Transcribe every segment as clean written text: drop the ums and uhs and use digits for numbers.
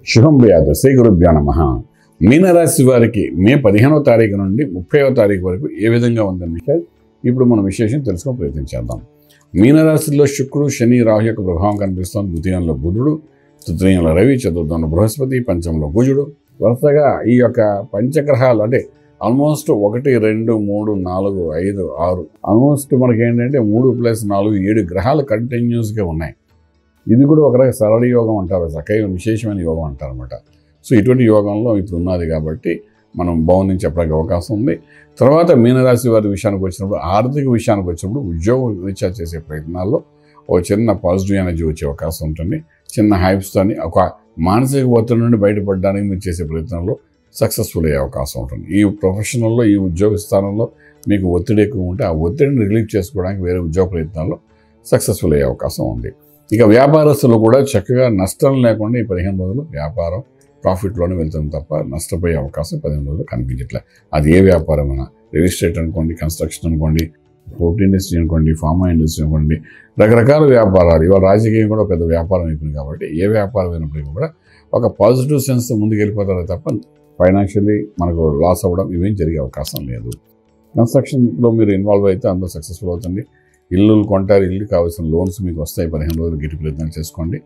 శుభం వ్యాధ శ్రీ గురుభ్యో నమః. మీనరాశి వారికి మే 15వ తారీఖు నుండి 30వ తారీఖు వరకు ఏ విధంగా ఉందన్న విషయాలు ఇప్పుడు మనం విశేషం తెలుసుకొని ప్రయత్నం చేద్దాం. మీనరాశిలో శుక్రుడు, శని, రాహు యొక్క ప్రభావం కనిపిస్తుంది. ద్వితీయంలో బుధుడు, తృతీయంలో రవి, చతుర్థంలో బృహస్పతి, పంచమంలో కుజుడు. వరుసగా ఈ యొక్క పంచగ్రహాలు అంటే ఆల్మోస్ట్ 1, 2, 3, 4, 5, 6 ఆల్మోస్ట్ మనకి ఏంటంటే 3+4 7 గ్రహాలు కంటిన్యూస్గా ఉన్నాయి. ఇది కూడా ఒక రకం సరళ యోగం అంటారు, చక్కగా విశేషమైన యోగం అంటారు అనమాట. సో ఇటువంటి యోగంలో ఇప్పుడు ఉన్నది కాబట్టి మనం బాగుందని చెప్పడానికి అవకాశం ఉంది. తర్వాత మీనరాశి వారి విషయానికి వచ్చినప్పుడు, ఆర్థిక విషయానికి వచ్చినప్పుడు ఉద్యోగం రీఛార్జ్ చేసే ప్రయత్నాల్లో ఒక చిన్న పాజిటివ్ ఎనర్జీ వచ్చే అవకాశం ఉంటుంది. చిన్న హైప్స్తోని ఒక మానసిక ఒత్తిడి నుండి బయటపడడానికి మీరు చేసే ప్రయత్నంలో సక్సెస్ఫుల్ అయ్యే అవకాశం ఉంటుంది. ఈ ప్రొఫెషనల్లో, ఈ ఉద్యోగ స్థానంలో మీకు ఒత్తిడి ఎక్కువ ఉంటే ఆ ఒత్తిడిని రిలీఫ్ చేసుకోవడానికి వేరే ఉద్యోగ ప్రయత్నాల్లో సక్సెస్ఫుల్ అయ్యే అవకాశం ఉంది. ఇక వ్యాపారస్తులు కూడా చక్కగా నష్టం లేకుండా ఈ 15 రోజులు వ్యాపారం ప్రాఫిట్లోనే వెళ్తుంది తప్ప నష్టపోయే అవకాశం 15 రోజులు కనిపించట్లేదు. అది ఏ వ్యాపారమైనా, రియల్ ఎస్టేట్ అనుకోండి, కన్స్ట్రక్షన్ అనుకోండి, ఫుడ్ ఇండస్ట్రీ అనుకోండి, ఫార్మా ఇండస్ట్రీ అనుకోండి, రకరకాల వ్యాపారాలు. ఇవాళ రాజకీయం కూడా పెద్ద వ్యాపారం అయిపోయింది కాబట్టి ఏ వ్యాపారం అయినప్పటికీ కూడా ఒక పాజిటివ్ సెన్స్ ముందుకు వెళ్ళిపోతారే తప్ప ఫైనాన్షియల్లీ మనకు లాస్ అవ్వడం ఇవేం జరిగే అవకాశం లేదు. కన్స్ట్రక్షన్లో మీరు ఇన్వాల్వ్ అయితే అందులో సక్సెస్ఫుల్ అవుతుంది. ఇల్లు కొంటారు, ఇల్లు కావాల్సిన లోన్స్ మీకు వస్తాయి. 15 రోజులు గట్టి ప్రయత్నం చేసుకోండి.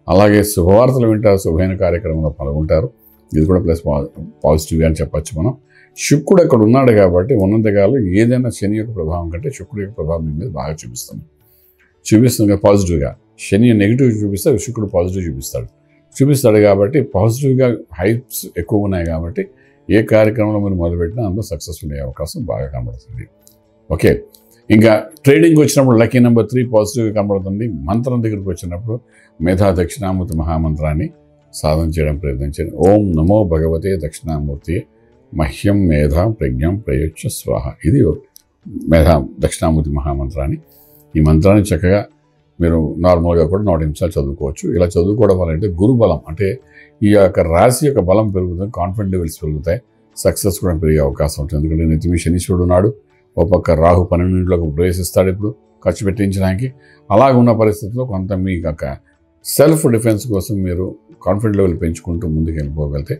అలాగే శుభవార్తలు వింటారు, శుభమైన కార్యక్రమంలో పాల్గొంటారు. ఇది కూడా ప్లస్ పాజిటివ్ అని చెప్పచ్చు మనం. శుక్రుడు అక్కడ ఉన్నాడు కాబట్టి ఉన్నంతకాలం ఏదైనా శని యొక్క ప్రభావం కంటే శుక్రుడు యొక్క ప్రభావం మీ మీద బాగా చూపిస్తుంది పాజిటివ్గా. శని నెగిటివ్ చూపిస్తే శుక్రుడు పాజిటివ్ చూపిస్తాడు కాబట్టి పాజిటివ్గా హైప్స్ ఎక్కువ ఉన్నాయి కాబట్టి ఏ కార్యక్రమంలో మీరు మొదలుపెట్టినా అందులో సక్సెస్ఫుల్ అయ్యే అవకాశం బాగా కనబడుతుంది. ఓకే, ఇంకా ట్రేడింగ్ వచ్చినప్పుడు లక్కీ నెంబర్ 3 పాజిటివ్గా కనబడుతుంది. మంత్రం దగ్గరికి వచ్చినప్పుడు మేధా దక్షిణామూర్తి మహామంత్రాన్ని సాధన చేయడం ప్రయత్నించండి. ఓం నమో భగవతే దక్షిణామూర్తి మహ్యం మేధా ప్రజ్ఞం ప్రయోచ్చ స్వాహ. ఇది మేధా దక్షిణామూర్తి మహామంత్రాన్ని. ఈ మంత్రాన్ని చక్కగా మీరు నార్మల్గా కూడా 100 నిమిషాలు చదువుకోవచ్చు. ఇలా చదువుకోవడం వల్ల అంటే గురుబలం అంటే ఈ యొక్క రాశి యొక్క బలం పెరుగుతుంది, కాన్ఫిడెంట్ లెవెల్స్ పెరుగుతాయి, సక్సెస్ కూడా పెరిగే అవకాశం ఉంటుంది. ఎందుకంటే నిత్యమి శనీశ్వరుడు ఉన్నాడు, ఒక పక్క రాహు 12 ప్రవేశిస్తాడు ఇప్పుడు ఖర్చు పెట్టించడానికి. అలాగ ఉన్న పరిస్థితుల్లో కొంత మీ యొక్క సెల్ఫ్ డిఫెన్స్ కోసం మీరు కాన్ఫిడెంట్ లెవెల్ పెంచుకుంటూ ముందుకు వెళ్ళిపోగలిగితే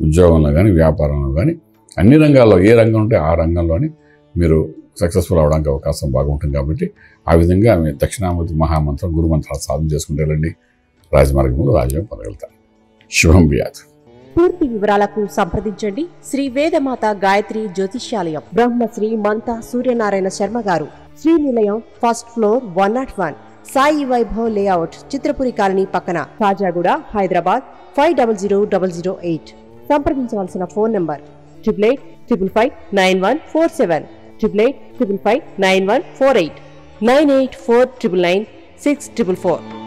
ఉద్యోగంలో కానీ, వ్యాపారంలో కానీ, అన్ని రంగాల్లో ఏ రంగం ఉంటే ఆ రంగంలోని మీరు సక్సెస్ఫుల్ అవడానికి అవకాశం బాగుంటుంది. కాబట్టి ఆ విధంగా దక్షిణామూర్తి మహామంత్రం, గురుమంత్రాలు సాధన చేసుకుంటే వెళ్ళండి, రాజమార్గంలో రాజ్యం పొందగలుగుతారు. శుభం వ్యాధి. పూర్తి వివరాలకు సంప్రదించండి శ్రీ వేదమాత గాయత్రి జ్యోతిష్యాలయం, Brahmasri మంతా Suryanarayana Sharma garu, Srinilayam, first floor, 101, Sai Vaibhav layout, Chitrapuri colony పక్కన, కాజాగూడ, హైదరాబాద్ 500008. సంప్రదించవలసిన ఫోన్ నంబర్ 8855559147, 8855559148, 9849996644.